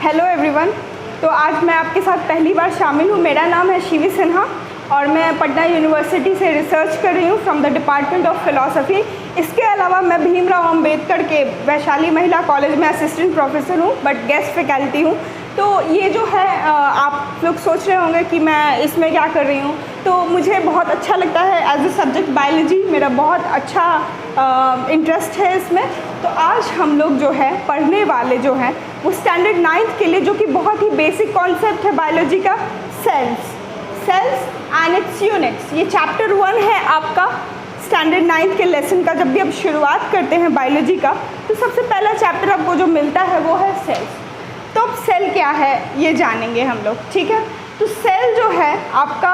Hello everyone. तो आज मैं आपके साथ पहली बार शामिल हूँ। मेरा नाम है शिवी सिन्हा और मैं पटना यूनिवर्सिटी से रिसर्च कर रही हूँ from the department of philosophy. इसके अलावा मैं भीमराव अंबेडकर के वैशाली महिला कॉलेज में असिस्टेंट प्रोफेसर हूँ, बट गेस्ट फैकल्टी हूँ। तो ये जो है आप लोग सोच रहे होंगे कि मैं इसमें क्या कर रही हूँ, तो मुझे बहुत अच्छा लगता है एज अ सब्जेक्ट बायोलॉजी, मेरा बहुत अच्छा इंटरेस्ट है इसमें। तो आज हम लोग जो है पढ़ने वाले जो हैं वो स्टैंडर्ड 9th के लिए, जो कि बहुत ही बेसिक कॉन्सेप्ट है बायोलॉजी का, सेल्स एंड इट्स यूनिट्स। ये चैप्टर 1 है आपका स्टैंडर्ड 9th के लेसन का। जब भी आप शुरुआत करते हैं बायोलॉजी का तो सबसे पहला चैप्टर आपको जो मिलता है वो है सेल्स। तो अब सेल क्या है ये जानेंगे हम लोग, ठीक है। तो सेल जो है आपका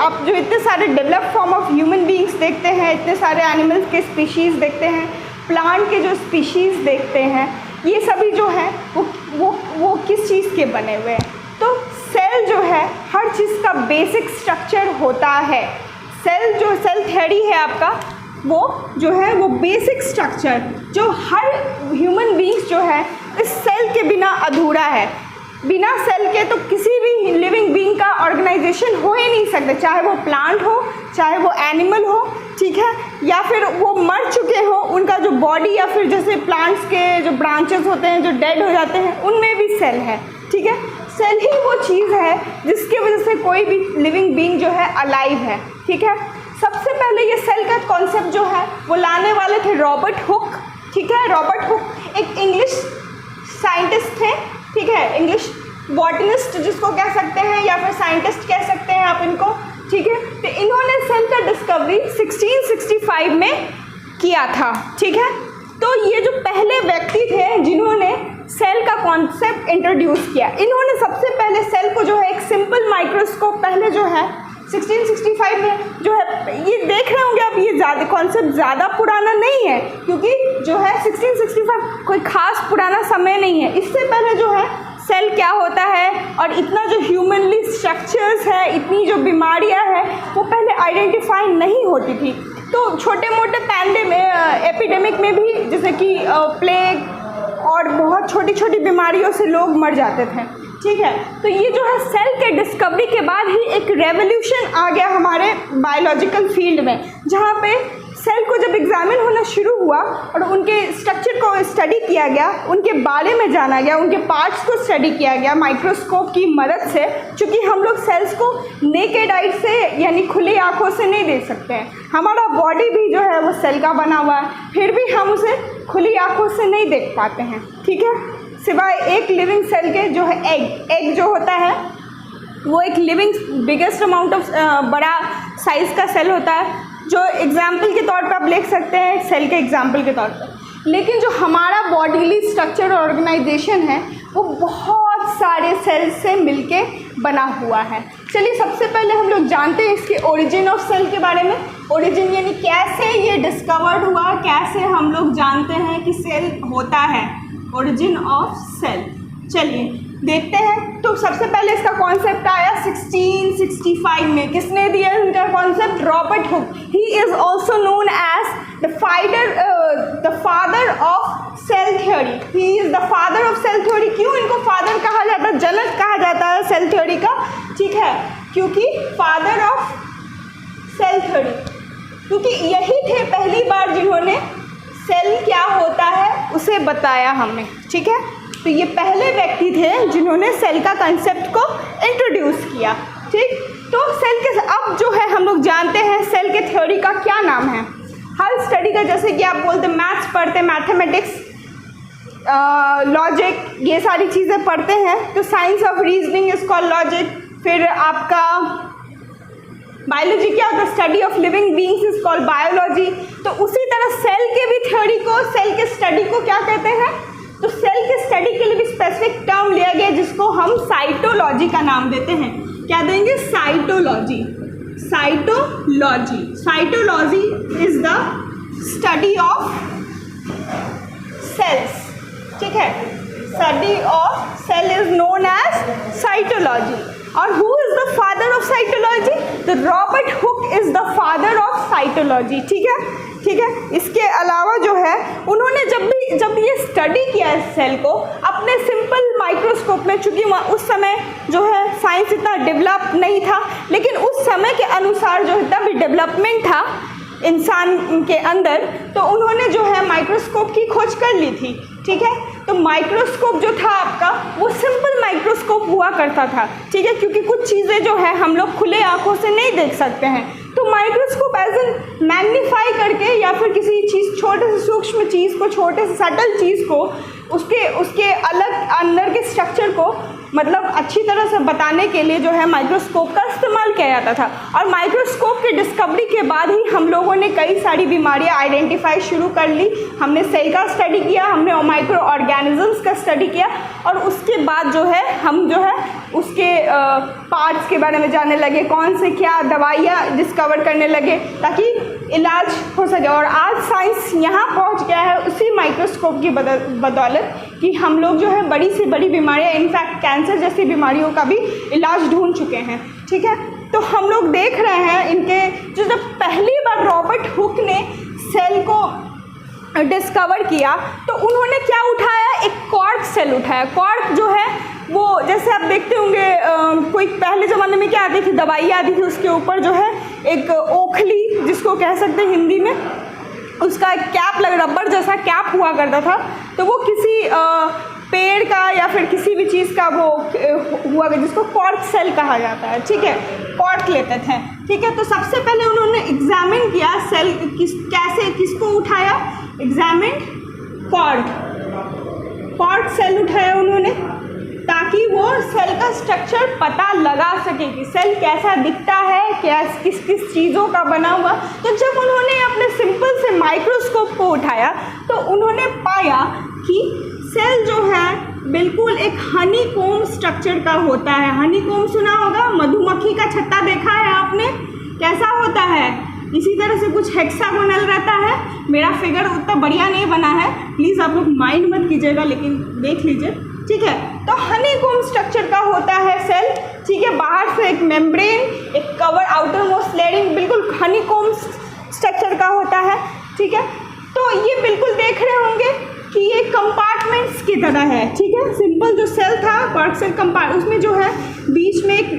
आप जो इतने सारे develop form of human beings देखते हैं, इतने सारे एनिमल्स के स्पीशीज़ देखते हैं, प्लांट के जो स्पीशीज़ देखते हैं, ये सभी जो है वो किस चीज़ के बने हुए हैं। तो सेल जो है हर चीज़ का बेसिक स्ट्रक्चर होता है। सेल थ्योरी है आपका, वो जो है वो बेसिक स्ट्रक्चर जो हर ह्यूमन बीइंग्स जो है इस सेल के बिना अधूरा है। बिना सेल के तो किसी भी लिविंग बीइंग का ऑर्गेनाइजेशन हो ही नहीं सकता, चाहे वो प्लांट हो, चाहे वो एनिमल हो, ठीक है, या फिर वो मर चुके हो, उनका जो बॉडी, या फिर जैसे प्लांट्स के जो ब्रांचेस होते हैं जो डेड हो जाते हैं, उनमें भी सेल है, ठीक है। सेल ही वो चीज़ है जिसकी वजह से कोई भी लिविंग बीइंग जो है अलाइव है, ठीक है। सबसे पहले ये सेल का कॉन्सेप्ट जो है वो लाने वाले थे रॉबर्ट हुक, ठीक है। रॉबर्ट हुक एक इंग्लिश साइंटिस्ट थे, ठीक है, इंग्लिश बॉटनिस्ट जिसको कह सकते हैं, या फिर साइंटिस्ट कह सकते हैं आप इनको, ठीक है। तो इन्होंने सेल का डिस्कवरी 1665 में किया था, ठीक है। तो ये जो पहले व्यक्ति थे जिन्होंने सेल का कॉन्सेप्ट इंट्रोड्यूस किया, इन्होंने सबसे पहले सेल को जो है एक सिंपल माइक्रोस्कोप पहले जो है 1665 में जो है, ये देख रहे होंगे आप, ये ज़्यादा कॉन्सेप्ट ज़्यादा पुराना नहीं है, क्योंकि जो है 1665 कोई ख़ास पुराना समय नहीं है। इससे पहले जो है सेल क्या होता है और इतना जो ह्यूमनली स्ट्रक्चर्स है, इतनी जो बीमारियां हैं, वो पहले आइडेंटिफाई नहीं होती थी। तो छोटे मोटे एपिडेमिक में भी, जैसे कि प्लेग और बहुत छोटी छोटी बीमारियों से लोग मर जाते थे, ठीक है। तो ये जो है सेल के डिस्कवरी के बाद ही एक रेवोल्यूशन आ गया हमारे बायोलॉजिकल फील्ड में, जहाँ पे सेल को जब एग्जामिन होना शुरू हुआ और उनके स्ट्रक्चर को स्टडी किया गया, उनके बारे में जाना गया, उनके पार्ट्स को स्टडी किया गया माइक्रोस्कोप की मदद से। चूँकि हम लोग सेल्स को नेकेड आई से यानी खुली आँखों से नहीं देख सकते हैं, हमारा बॉडी भी जो है वो सेल का बना हुआ है, फिर भी हम उसे खुली आँखों से नहीं देख पाते हैं, ठीक है, सिवाय एक लिविंग सेल के, जो है एग जो होता है वो एक लिविंग बिगेस्ट अमाउंट ऑफ बड़ा साइज़ का सेल होता है, जो एग्जाम्पल के तौर पर आप ले सकते हैं सेल के एग्जाम्पल के तौर पर। लेकिन जो हमारा बॉडीली स्ट्रक्चर और ऑर्गेनाइजेशन है वो बहुत सारे सेल्स से मिलके बना हुआ है। चलिए सबसे पहले हम लोग जानते हैं इसके ओरिजिन ऑफ सेल के बारे में। ओरिजिन यानी कैसे ये डिस्कवर्ड हुआ, कैसे हम लोग जानते हैं कि सेल होता है, ओरिजिन ऑफ सेल। चलिए देखते हैं। तो सबसे पहले इसका कॉन्सेप्ट आया 1665 में। किसने दिया इनका concept? Robert Hooke. He is also known as the father of cell theory. He is the father of cell theory. क्यों इनको फादर कहा जाता है, जनक कहा जाता है सेल थ्योरी का, ठीक है, क्योंकि फादर ऑफ सेल थ्योरी, क्योंकि यही थे पहली बार जिन्होंने सेल क्या होता है उसे बताया हमें, ठीक है। तो ये पहले व्यक्ति थे जिन्होंने सेल का कंसेप्ट को इंट्रोड्यूस किया, ठीक। तो सेल के अब जो है हम लोग जानते हैं सेल के थ्योरी का क्या नाम है। हर स्टडी का, जैसे कि आप बोलते मैथ्स पढ़ते, मैथमेटिक्स, लॉजिक, ये सारी चीज़ें पढ़ते हैं, तो science of reasoning is called logic. फिर आपका बायोलॉजी क्या होता है, study of living beings is called biology. तो उसी तरह सेल के भी थ्योरी को, सेल के स्टडी को क्या कहते हैं, तो सेल के स्टडी के लिए भी स्पेसिफिक टर्म लिया गया जिसको हम साइटोलॉजी का नाम देते हैं। क्या देंगे? Cytology. Cytology is the study of cells, ठीक है। Study of cell is known as cytology. और who is the father of cytology? The Robert Hooke is the father of cytology, ठीक है, ठीक है। इसके अलावा जो है उन्होंने जब ये स्टडी किया इस सेल को अपने सिंपल माइक्रोस्कोप में, चूँकि उस समय जो है साइंस इतना डेवलप नहीं था, लेकिन उस समय के अनुसार जो इतना भी डेवलपमेंट था इंसान के अंदर, तो उन्होंने जो है माइक्रोस्कोप की खोज कर ली थी। ठीक है, तो माइक्रोस्कोप जो था आपका वो सिंपल माइक्रोस्कोप हुआ करता था। ठीक है, क्योंकि कुछ चीज़ें जो है हम लोग खुले आँखों से नहीं देख सकते हैं, तो माइक्रोस्कोप एज एन मैग्नीफाई करके या फिर किसी चीज़, छोटे से सूक्ष्म चीज़ को, छोटे से सटल चीज़ को, उसके अलग अंदर के स्ट्रक्चर को मतलब अच्छी तरह से बताने के लिए जो है माइक्रोस्कोप का इस्तेमाल किया जाता था। और माइक्रोस्कोप की डिस्कवरी के बाद ही हम लोगों ने कई सारी बीमारियां आइडेंटिफाई शुरू कर ली। हमने सेल का स्टडी किया, हमने माइक्रो ऑर्गेनिजम्स का स्टडी किया, और उसके बाद जो है हम जो है उसके पार्ट्स के बारे में जानने लगे, कौन से क्या दवाइयाँ डिस्कवर करने लगे ताकि इलाज हो सके। और आज साइंस यहाँ पहुँच गया है उसी माइक्रोस्कोप की बदौलत कि हम लोग जो है बड़ी से बड़ी बीमारियाँ, इनफैक्ट कैंसर जैसी बीमारियों का भी इलाज ढूंढ चुके हैं। ठीक है, तो हम लोग देख रहे हैं इनके जो जब पहली बार रॉबर्ट हुक ने सेल को डिस्कवर किया तो उन्होंने क्या उठाया, एक कॉर्क सेल उठाया। कॉर्क जो है वो जैसे आप देखते होंगे कोई पहले ज़माने में क्या आती थी, दवाई आती थी, उसके ऊपर जो है एक ओखली जिसको कह सकते हैं हिंदी में, उसका एक कैप लग, रबर जैसा कैप हुआ करता था, तो वो किसी पेड़ का या फिर किसी भी चीज़ का वो हुआ जिसको कॉर्क सेल कहा जाता है। ठीक है, कॉर्क लेते थे। ठीक है, तो सबसे पहले उन्होंने एग्जामिन किया सेल किसको उठाया, एग्जामिन कॉर्क सेल उठाया उन्होंने, ताकि वो सेल का स्ट्रक्चर पता लगा सके कि सेल कैसा दिखता है, क्या किस चीज़ों का बना हुआ। तो जब उन्होंने अपने सिंपल से माइक्रोस्कोप को उठाया तो उन्होंने पाया कि सेल जो है बिल्कुल एक हनीकॉम्ब स्ट्रक्चर का होता है। हनीकॉम्ब सुना होगा, मधुमक्खी का छत्ता देखा है आपने, कैसा होता है, इसी तरह से कुछ हेक्सागोनल रहता है। मेरा फिगर उतना बढ़िया नहीं बना है, प्लीज़ आप लोग माइंड मत कीजिएगा, लेकिन देख लीजिए। ठीक है, तो हनीकॉम्ब स्ट्रक्चर का होता है सेल। ठीक है, बाहर से एक मेम्ब्रेन, एक कवर, आउटर मोस्ट लेयरिंग बिल्कुल हनीकॉम्ब स्ट्रक्चर का होता है। ठीक है, तो ये बिल्कुल देख रहे होंगे कि ये कंपार्टमेंट्स की तरह है। ठीक है, सिंपल जो सेल था कॉर्क सेल कंपार्ट, उसमें जो है बीच में एक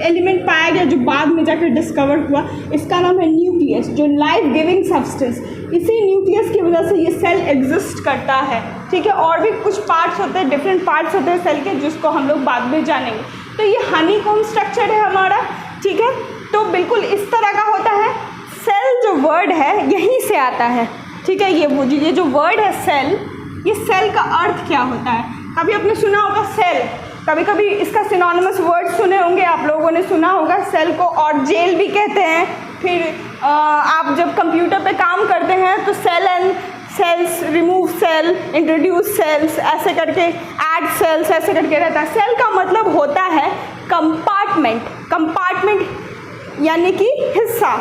एलिमेंट पाया गया जो बाद में जाकर डिस्कवर हुआ, इसका नाम है न्यूक्लियस, जो लाइफ गिविंग सब्सटेंस। इसी न्यूक्लियस की वजह से ये सेल एग्जिस्ट करता है। ठीक है, और भी कुछ पार्ट्स होते हैं, डिफरेंट पार्ट्स होते हैं सेल के, जिसको हम लोग बाद में जानेंगे। तो ये हनीकॉम्ब स्ट्रक्चर है हमारा। ठीक है, तो बिल्कुल इस तरह का होता है। सेल जो वर्ड है यहीं से आता है। ठीक है, ये जो वर्ड है सेल, ये सेल का अर्थ क्या होता है, कभी आपने सुना होगा सेल, कभी कभी इसका सिनोनिमस वर्ड सुने होंगे, आप लोगों ने सुना होगा सेल को और जेल भी कहते हैं। फिर आप जब कंप्यूटर पे काम करते हैं तो cell and cells, remove cell, introduce cells, ऐसे करके ऐड सेल्स, ऐसे करके रहता है। सेल का मतलब होता है कंपार्टमेंट। कंपार्टमेंट यानी कि हिस्सा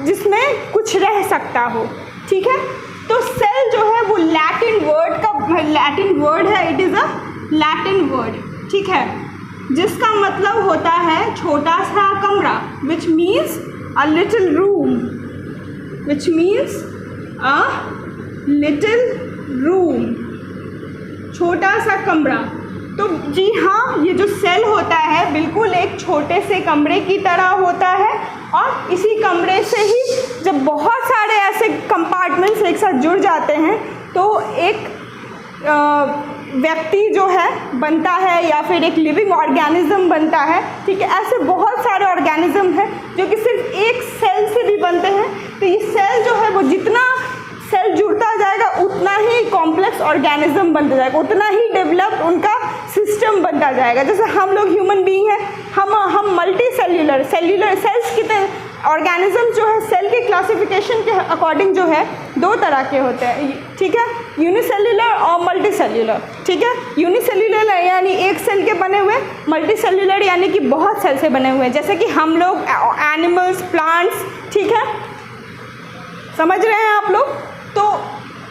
जिसमें कुछ रह सकता हो। ठीक है, तो सेल जो है वो लैटिन वर्ड है, it is a Latin word. ठीक है, जिसका मतलब होता है छोटा सा कमरा, which means a little room, which means a little room, छोटा सा कमरा। तो जी हाँ, ये जो सेल होता है बिल्कुल एक छोटे से कमरे की तरह होता है, और इसी कमरे से ही जब बहुत सारे ऐसे कंपार्टमेंट्स एक साथ जुड़ जाते हैं तो एक व्यक्ति जो है बनता है, या फिर एक लिविंग ऑर्गेनिज्म बनता है। ठीक है, ऐसे बहुत सारे ऑर्गेनिज्म हैं जो कि सिर्फ एक सेल से भी बनते हैं। तो ये सेल जो है वो जितना सेल जुड़ता जाएगा उतना ही कॉम्प्लेक्स ऑर्गेनिज्म बनता जाएगा, उतना ही डेवलप्ड उनका सिस्टम बनता जाएगा। जैसे हम लोग ह्यूमन बीइंग हैं, हम मल्टी सेल्यूलर सेल्स की ऑर्गेनिज्म जो है सेल के क्लासिफिकेशन के अकॉर्डिंग जो है दो तरह के होते हैं। ठीक है, यूनिसेल्यूलर और मल्टी सेल्यूलर। ठीक है, यूनिसेल्यूलर यानी एक सेल के बने हुए, मल्टी सेल्यूलर यानी कि बहुत सेल से बने हुए, जैसे कि हम लोग, एनिमल्स, प्लांट्स। ठीक है, समझ रहे हैं आप लोग। तो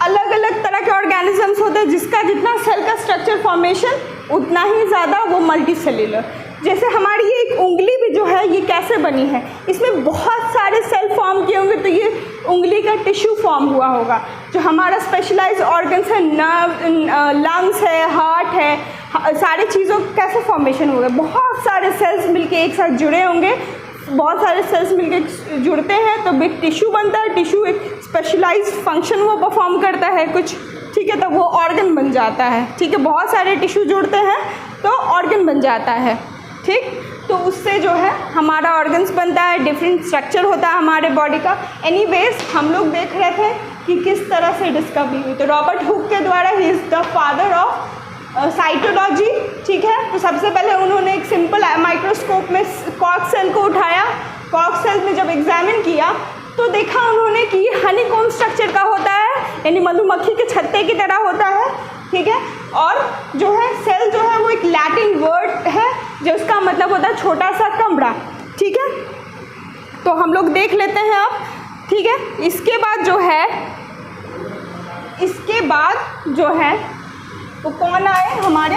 अलग अलग तरह के ऑर्गेनिजम्स होते हैं, जिसका जितना सेल का स्ट्रक्चर फॉर्मेशन उतना ही ज़्यादा वो मल्टी सेल्यूलर। जैसे हमारी ये एक उंगली भी जो है ये कैसे बनी है, इसमें बहुत सारे सेल फॉर्म किए होंगे, तो ये उंगली का टिश्यू फॉर्म हुआ होगा। जो हमारा स्पेशलाइज्ड ऑर्गन्स है, नर्व, लंग्स है, हार्ट है, सारी चीज़ों का कैसे फॉर्मेशन होगा, बहुत सारे सेल्स मिलके एक साथ जुड़े होंगे, बहुत सारे सेल्स मिलके जुड़ते हैं तो बिग टिश्यू बनता है। टिश्यू एक स्पेशलाइज्ड फंक्शन वो परफॉर्म करता है कुछ, ठीक है, तो वो ऑर्गन बन जाता है। ठीक है, बहुत सारे टिश्यू जुड़ते हैं तो ऑर्गन बन जाता है। ठीक, तो उससे जो है हमारा ऑर्गन्स बनता है, डिफरेंट स्ट्रक्चर होता है हमारे बॉडी का। एनीवेज हम लोग देख रहे थे कि किस तरह से डिस्कवरी हुई, तो रॉबर्ट हुक के द्वारा, he is the father of cytology. ठीक है, तो सबसे पहले उन्होंने एक सिंपल माइक्रोस्कोप में कॉर्क सेल को उठाया, कॉर्क सेल में जब एग्जामिन किया तो देखा उन्होंने कि ये हनीकॉम्ब स्ट्रक्चर का होता है, यानी मधुमक्खी के छत्ते की तरह होता है। ठीक है, और जो है सेल जो है वो एक लैटिन वर्ड है जिसका मतलब होता है छोटा सा कमरा। ठीक है, तो हम लोग देख लेते हैं अब। ठीक है, इसके बाद जो है वो कौन आए हमारे,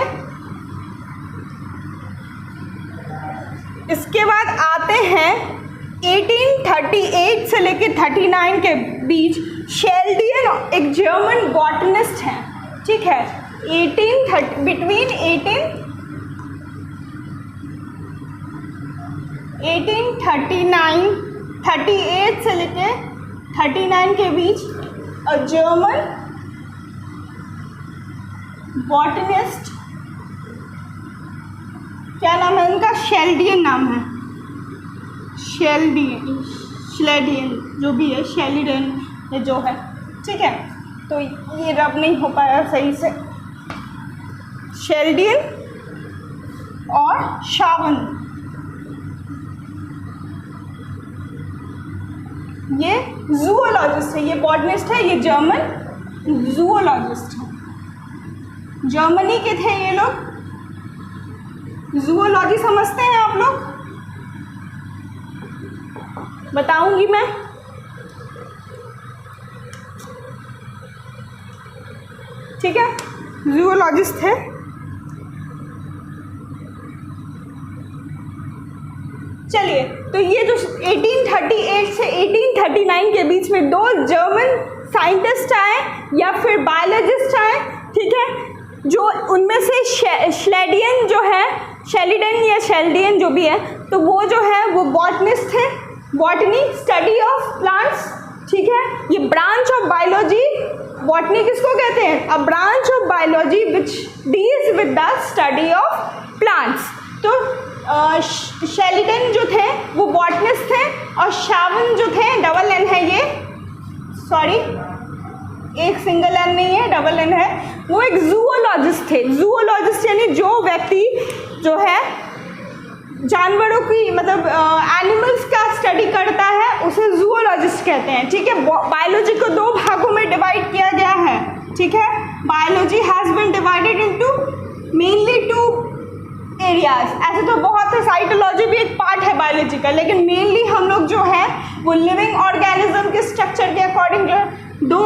इसके बाद आते हैं 1838 से लेकर 39 के बीच शेल्डियन, एक जर्मन बॉटनिस्ट हैं। ठीक है, 1838 से लेकर 39 के बीच जर्मन बॉटनिस्ट, क्या नाम है उनका, शेल्डियन नाम है, शेल्डियन जो भी है, शेल्डियन जो है। ठीक है, तो ये रब नहीं हो पाया सही से, शेल्डियन और शावन, ये जूओलॉजिस्ट है, ये बॉटनिस्ट है, ये जर्मन जूओलॉजिस्ट है, जर्मनी के थे ये लोग। जूओलॉजी समझते हैं आप लोग, बताऊंगी मैं। ठीक है, जूओलॉजिस्ट थे। चलिए, तो ये जो 1838 से 1839 के बीच में दो जर्मन साइंटिस्ट आए या फिर बायोलॉजिस्ट आए। ठीक है, जो उनमें से शेल्डियन जो है, शेल्डियन या शेल्डियन जो भी है, तो वो जो है वो बॉटनिस्ट थे, बॉटनी स्टडी ऑफ प्लांट्स। ठीक है, ये ब्रांच ऑफ बायोलॉजी, बॉटनी किसको कहते हैं, a branch of biology which deals with the study of plants. तो शेल्डियन जो थे वो बॉटनिस्ट थे, और शावन जो थे, डबल एन है ये, सॉरी एक सिंगल एन नहीं है, डबल एन है, वो एक जूओलॉजिस्ट थे। जूओलॉजिस्ट यानी जो व्यक्ति जो है जानवरों की, मतलब एनिमल्स का स्टडी करता है, उसे जूओलॉजिस्ट कहते हैं। ठीक है, बायोलॉजी को दो भागों में डिवाइड किया गया है। ठीक है, biology has been divided into mainly 2 areas. ऐसे तो बहुत है, साइटोलॉजी भी एक पार्ट है बायोलॉजी का, लेकिन मेनली हम लोग जो है वो लिविंग ऑर्गेनिज्म के स्ट्रक्चर के अकॉर्डिंग 2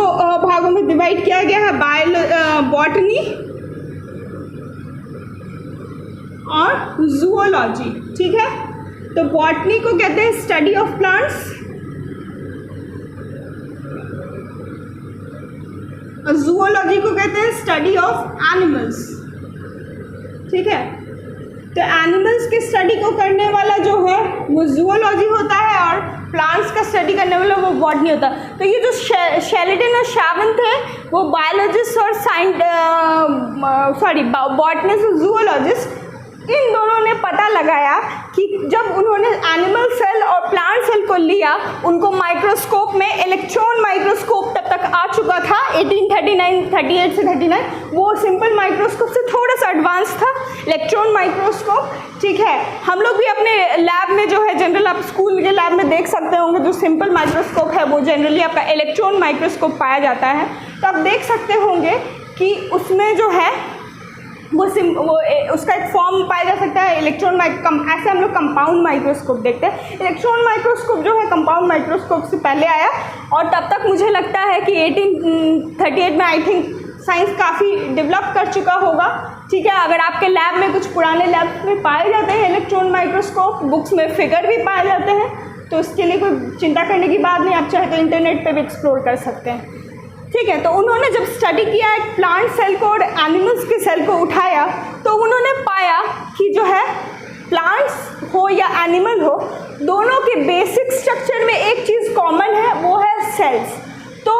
भागों में डिवाइड किया गया है, बॉटनी और जूओलॉजी। ठीक है, तो बॉटनी को कहते हैं स्टडी ऑफ प्लांट्स, और जूओलॉजी को कहते हैं स्टडी ऑफ एनिमल्स। ठीक है, तो एनिमल्स की स्टडी को करने वाला जो है वो जूओलॉजी होता है, और प्लांट्स का स्टडी करने वाला वो बॉटनी होता है। तो ये जो शेल्डियन और शावन थे वो बायोलॉजिस्ट और बॉटनिस्ट और जूओलॉजिस्ट, इन दोनों ने पता लगाया कि जब उन्होंने एनिमल सेल और प्लांट सेल को लिया, उनको माइक्रोस्कोप में, इलेक्ट्रॉन माइक्रोस्कोप तब तक आ चुका था 1838 से 39, वो सिंपल माइक्रोस्कोप से थोड़ा सा एडवांस था इलेक्ट्रॉन माइक्रोस्कोप। ठीक है, हम लोग भी अपने लैब में जो है, जनरल आप स्कूल के लैब में देख सकते होंगे, जो सिंपल माइक्रोस्कोप है वो जनरली आपका इलेक्ट्रॉन माइक्रोस्कोप पाया जाता है। तो आप देख सकते होंगे कि उसमें जो है वो उसका एक फॉर्म पाया जा सकता है, इलेक्ट्रॉन ऐसे हम लोग कंपाउंड माइक्रोस्कोप देखते हैं। इलेक्ट्रॉन माइक्रोस्कोप जो है कंपाउंड माइक्रोस्कोप से पहले आया, और तब तक मुझे लगता है कि 1838 में आई थिंक साइंस काफ़ी डेवलप कर चुका होगा। ठीक है, अगर आपके लैब में, कुछ पुराने लैब में पाए जाते हैं इलेक्ट्रॉन माइक्रोस्कोप, बुक्स में फिगर भी पाए जाते हैं, तो उसके लिए कोई चिंता करने की बात नहीं, आप चाहे तो इंटरनेट पे भी एक्सप्लोर कर सकते हैं। ठीक है, तो उन्होंने जब स्टडी किया एक प्लांट सेल को और एनिमल्स के सेल को उठाया, तो तो उन्होंने पाया कि जो है प्लांट्स हो या एनिमल हो, दोनों के बेसिक स्ट्रक्चर में एक चीज़ कॉमन है, वो है सेल्स। तो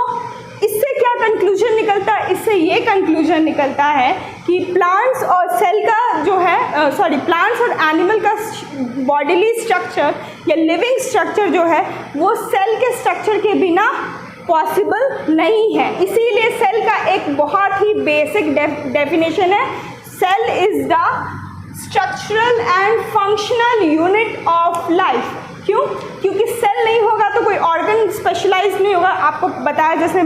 इससे क्या कंक्लूजन निकलता है? इससे ये कंक्लूजन निकलता है कि प्लांट्स और सेल का जो है प्लांट्स और एनिमल का बॉडीली स्ट्रक्चर या लिविंग स्ट्रक्चर जो है वो सेल के स्ट्रक्चर के बिना पॉसिबल नहीं है। इसीलिए सेल का एक बहुत ही बेसिक डेफिनेशन है, cell is the structural and functional unit of life. क्यों? क्योंकि सेल नहीं होगा तो कोई ऑर्गन स्पेशलाइज नहीं होगा। आपको बताया जैसे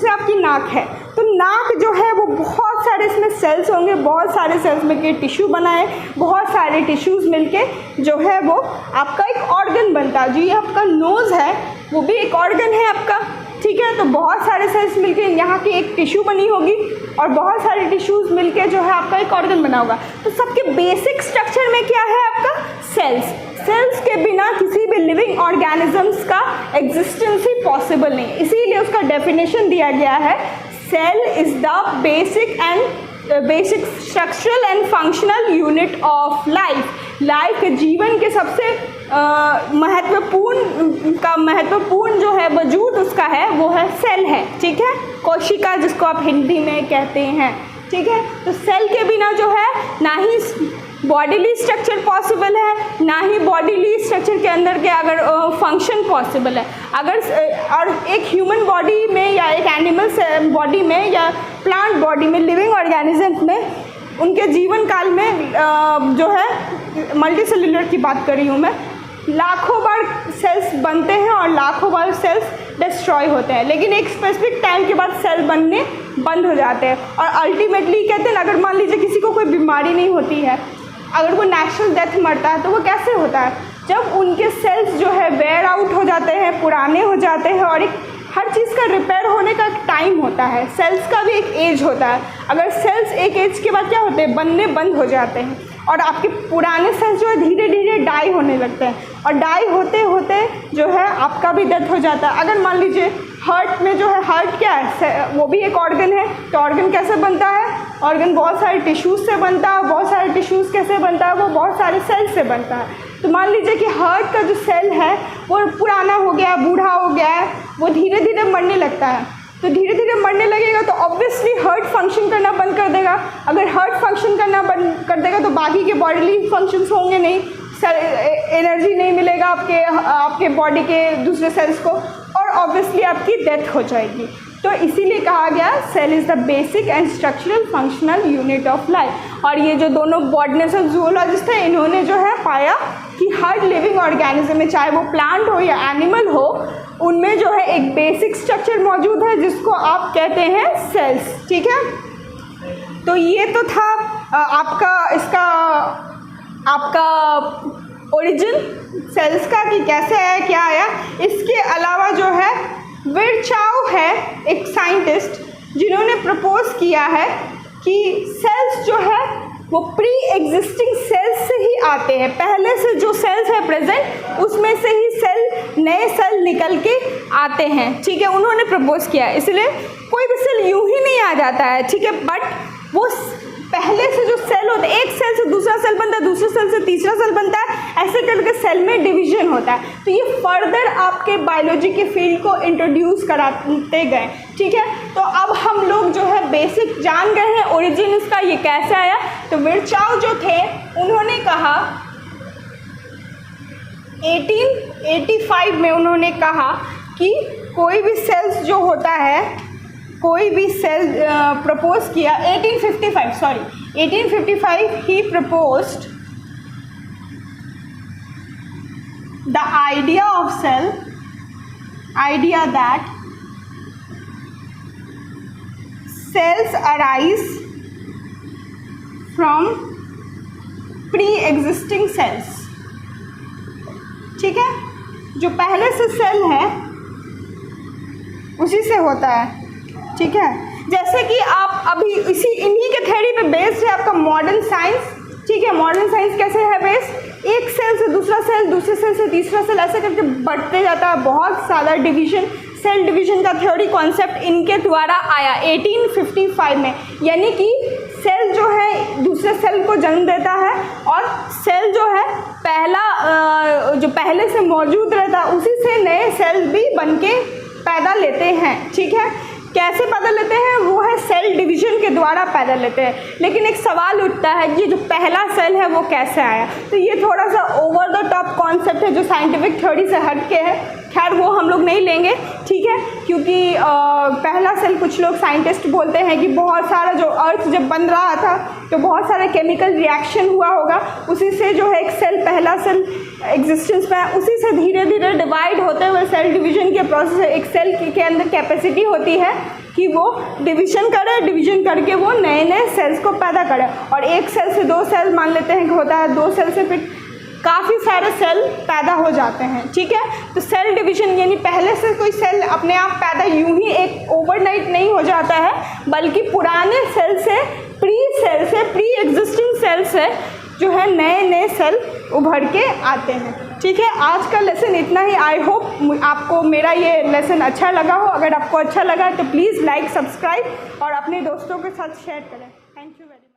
आपकी नाक है, तो नाक जो है वो बहुत सारे इसमें सेल्स होंगे, बहुत सारे सेल्स मिलके टिश्यू बनाए, बहुत सारे टिश्यूज़ मिलके जो है वो आपका एक ऑर्गन बनता है। जो ये आपका नोज़ है वो भी एक ऑर्गन है आपका, ठीक है। तो बहुत सारे सेल्स मिलके यहाँ की एक टिश्यू बनी होगी और बहुत सारे टिश्यूज़ मिलके जो है आपका एक ऑर्गन बना होगा। तो सबके बेसिक स्ट्रक्चर में क्या है आपका? सेल्स। सेल्स के बिना किसी भी लिविंग ऑर्गेनिजम्स का एग्जिस्टेंस ही पॉसिबल नहीं, इसीलिए उसका डेफिनेशन दिया गया है, cell is the basic structural and functional unit of life के जीवन के सबसे महत्वपूर्ण जो है वजूद उसका है वो है सेल है, ठीक है। कोशिका जिसको आप हिंदी में कहते हैं, ठीक है। तो सेल के बिना जो है ना ही बॉडीली स्ट्रक्चर पॉसिबल है, ना ही बॉडीली स्ट्रक्चर के अंदर के अगर फंक्शन पॉसिबल है। अगर और एक ह्यूमन बॉडी में या एक एनिमल बॉडी में या प्लांट बॉडी में, लिविंग ऑर्गेनिज्म में, उनके जीवन काल में जो है मल्टी सेलुलर की बात कर रही हूँ मैं, लाखों बार सेल्स बनते हैं और लाखों बार सेल्स डिस्ट्रॉय होते हैं, लेकिन एक स्पेसिफिक टाइम के बाद सेल बनने बंद हो जाते हैं। और अल्टीमेटली कहते हैं, अगर मान लीजिए किसी को कोई बीमारी नहीं होती है, अगर वो नेचुरल डेथ मरता है, तो वो कैसे होता है? जब उनके सेल्स जो है वेयर आउट हो जाते हैं, पुराने हो जाते हैं, और एक हर चीज़ का रिपेयर होने का एक टाइम होता है, सेल्स का भी एक एज होता है। अगर सेल्स एक एज के बाद क्या होते हैं? बनने बंद हो जाते हैं और आपके पुराने सेल्स जो है धीरे धीरे डाई होने लगते हैं, और डाई होते होते जो है आपका भी डेथ हो जाता है। अगर मान लीजिए हार्ट में जो है, हार्ट क्या है? वो भी एक ऑर्गन है। तो ऑर्गन कैसे बनता है? ऑर्गन बहुत सारे टिश्यूज़ से बनता है। बहुत सारे टिश्यूज़ कैसे बनता है? वो बहुत सारे सेल्स से बनता है। तो मान लीजिए कि हार्ट का जो सेल है वो पुराना हो गया, बूढ़ा हो गया है, वो धीरे धीरे मरने लगता है। तो धीरे धीरे मरने लगेगा तो ऑब्वियसली हार्ट फंक्शन करना बंद कर देगा। अगर हार्ट फंक्शन करना बंद कर देगा तो बाकी के बॉडीली फंक्शंस होंगे नहीं, एनर्जी नहीं मिलेगा आपके बॉडी के दूसरे सेल्स को, और ऑब्वियसली आपकी डेथ हो जाएगी। तो इसीलिए कहा गया cell is the basic and structural functional unit of life. और ये जो दोनों बॉटनिस्ट और जूलॉजिस्ट हैं, इन्होंने जो है पाया कि हर लिविंग ऑर्गेनिज्म में, चाहे वो प्लांट हो या एनिमल हो, उनमें जो है एक बेसिक स्ट्रक्चर मौजूद है जिसको आप कहते हैं सेल्स, ठीक है। तो ये तो था आपका ओरिजिन सेल्स का, कि कैसे आया, क्या आया। इसके अलावा जो है विरचाओ है एक साइंटिस्ट, जिन्होंने प्रपोज किया है कि सेल्स जो है वो प्री एग्जिस्टिंग सेल्स से ही आते हैं। पहले से जो सेल्स है प्रेजेंट, उसमें से ही नए सेल निकल के आते हैं, ठीक है। उन्होंने प्रपोज किया, इसलिए कोई भी सेल यूं ही नहीं आ जाता है, ठीक है। बट वो पहले से जो सेल होता है, एक सेल से दूसरा सेल बनता है, दूसरे सेल से तीसरा सेल बनता है, ऐसे करके सेल में डिवीजन होता है। तो ये फर्दर आपके बायोलॉजी के फील्ड को इंट्रोड्यूस कराते गए, ठीक है। तो अब हम लोग जो है बेसिक जान गए हैं ओरिजिन इसका, ये कैसे आया। तो विरचाओ जो थे, उन्होंने कहा 1885 में उन्होंने कहा कि कोई भी सेल्स जो होता है, कोई भी सेल प्रपोज किया 1855 he proposed the idea of cell, idea that cells arise from pre existing cells, ठीक है। जो पहले से सेल है उसी से होता है, ठीक है। जैसे कि आप अभी इन्हीं के थ्योरी पे बेस्ड है आपका मॉडर्न साइंस, ठीक है। मॉडर्न साइंस कैसे है बेस्ड? एक सेल से दूसरा सेल, दूसरे सेल से तीसरा सेल, ऐसे करके बढ़ते जाता है, बहुत सारा डिवीजन, सेल डिवीजन का थ्योरी कॉन्सेप्ट इनके द्वारा आया 1855 में। यानी कि सेल जो है दूसरे सेल को जन्म देता है और सेल जो है जो पहले से मौजूद रहता है उसी से नए सेल भी बनके पैदा लेते हैं। ठीक है, कैसे पैदा लेते हैं? वो है सेल डिवीजन के द्वारा पैदा लेते हैं। लेकिन एक सवाल उठता है कि जो पहला सेल है वो कैसे आया? तो ये थोड़ा सा ओवर द टॉप कॉन्सेप्ट है जो साइंटिफिक थ्योरी से हट के है। खैर वो हम लोग नहीं लेंगे, ठीक है, क्योंकि पहला सेल कुछ लोग साइंटिस्ट बोलते हैं कि बहुत सारा जो अर्थ जब बन रहा था तो बहुत सारा केमिकल रिएक्शन हुआ होगा, उसी से जो है एक सेल, पहला सेल एग्जिस्टेंस में है, उसी से धीरे धीरे डिवाइड होते हुए सेल डिवीजन के प्रोसेस, एक सेल के अंदर कैपेसिटी होती है कि वो डिवीजन करे, डिवीजन करके वो नए नए सेल्स को पैदा करे। और एक सेल से दो सेल मान लेते हैं कि होता है, दो सेल से फिर काफ़ी सारे सेल पैदा हो जाते हैं। ठीक है, तो सेल डिवीजन यानी पहले से कोई सेल अपने आप पैदा यूं ही एक ओवरनाइट नहीं हो जाता है, बल्कि पुराने सेल से, प्री एग्जिस्टिंग सेल से जो है नए नए सेल उभर के आते हैं। ठीक है, आज का लेसन इतना ही। आई होप आपको मेरा ये लेसन अच्छा लगा हो। अगर आपको अच्छा लगा तो प्लीज़ लाइक, सब्सक्राइब और अपने दोस्तों के साथ शेयर करें।